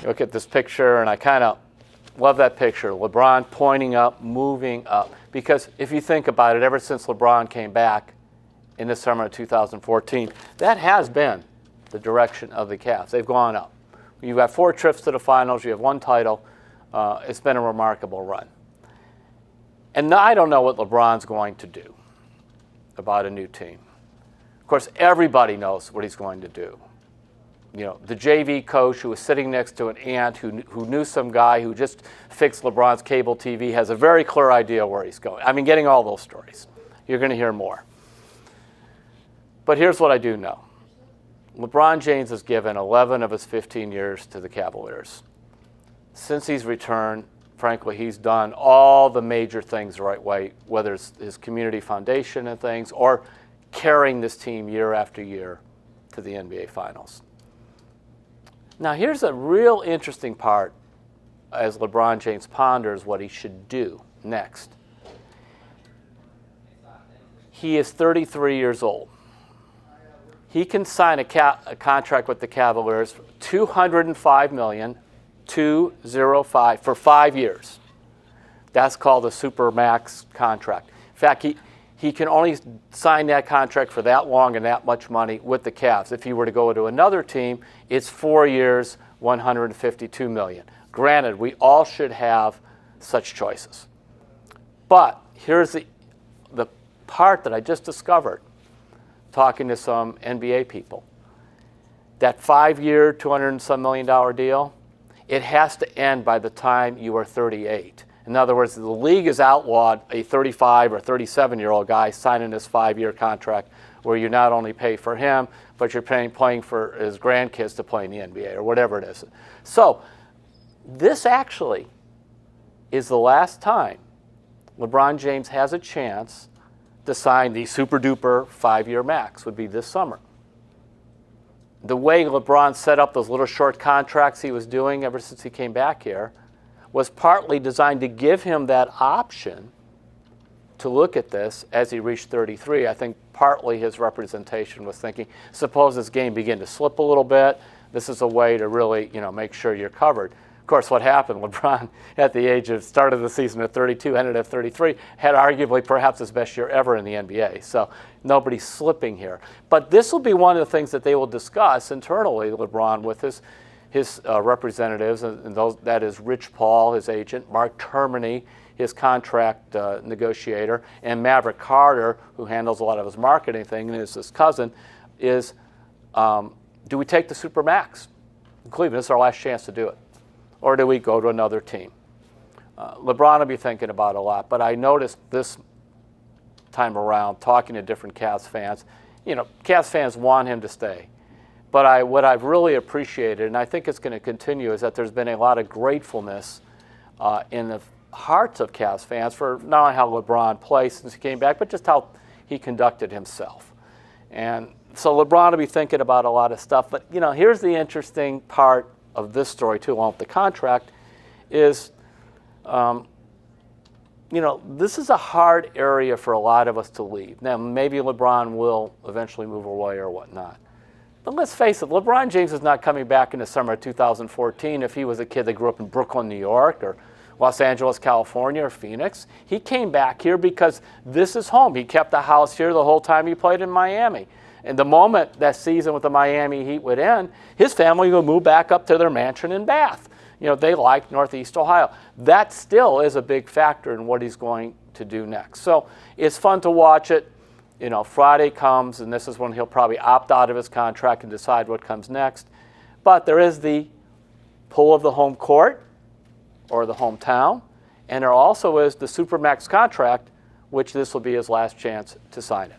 Look at this picture, and I kind of love that picture. LeBron pointing up, moving up. Because if you think about it, ever since LeBron came back in the summer of 2014, that has been the direction of the Cavs. They've gone up. You've got 4 trips to the finals. You have 1 title. It's been a remarkable run. And now I don't know what LeBron's going to do about a new team. Of course, everybody knows what he's going to do. You know, the JV coach who was sitting next to an aunt who knew some guy who just fixed LeBron's cable TV has a very clear idea where he's going. I mean, getting all those stories. You're going to hear more. But here's what I do know. LeBron James has given 11 of his 15 years to the Cavaliers. Since he's returned, frankly, he's done all the major things the right way, whether it's his community foundation and things, or carrying this team year after year to the NBA Finals. Now, here's a real interesting part as LeBron James ponders what he should do next. He is 33 years old. He can sign a contract with the Cavaliers, $205 million, 205 for 5 years. That's called a supermax contract. In fact, he can only sign that contract for that long and that much money with the Cavs. If he were to go to another team, it's 4 years, $152 million. Granted, we all should have such choices. But here's the part that I just discovered talking to some NBA people. That 5-year, $200 and some million deal, it has to end by the time you are 38. In other words, the league has outlawed a 35 or 37-year-old guy signing this 5-year contract where you not only pay for him, but you're paying for his grandkids to play in the NBA or whatever it is. So this actually is the last time LeBron James has a chance to sign the super-duper 5-year max, would be this summer. The way LeBron set up those little short contracts he was doing ever since he came back here was partly designed to give him that option to look at this as he reached 33. I think partly his representation was thinking, suppose this game began to slip a little bit, this is a way to really, make sure you're covered. Of course, what happened, LeBron, at the age of start of the season at 32, ended at 33, had arguably perhaps his best year ever in the NBA. So nobody's slipping here. But this will be one of the things that they will discuss internally, LeBron, with his representatives, and those, that is Rich Paul, his agent, Mark Termini, his contract negotiator, and Maverick Carter, who handles a lot of his marketing thing, and is his cousin, is do we take the Supermax in Cleveland? This is our last chance to do it. Or do we go to another team? LeBron will be thinking about it a lot, but I noticed this time around, talking to different Cavs fans, Cavs fans want him to stay. But what I've really appreciated, and I think it's going to continue, is that there's been a lot of gratefulness in the hearts of Cavs fans for not only how LeBron played since he came back, but just how he conducted himself. And so LeBron will be thinking about a lot of stuff. But, here's the interesting part of this story, too, along with the contract, is, this is a hard area for a lot of us to leave. Now, maybe LeBron will eventually move away or whatnot. But let's face it, LeBron James is not coming back in the summer of 2014 if he was a kid that grew up in Brooklyn, New York, or Los Angeles, California, or Phoenix. He came back here because this is home. He kept the house here the whole time he played in Miami. And the moment that season with the Miami Heat would end, his family would move back up to their mansion in Bath. They like Northeast Ohio. That still is a big factor in what he's going to do next. So it's fun to watch it. Friday comes, and this is when he'll probably opt out of his contract and decide what comes next. But there is the pull of the home court or the hometown, and there also is the Supermax contract, which this will be his last chance to sign it.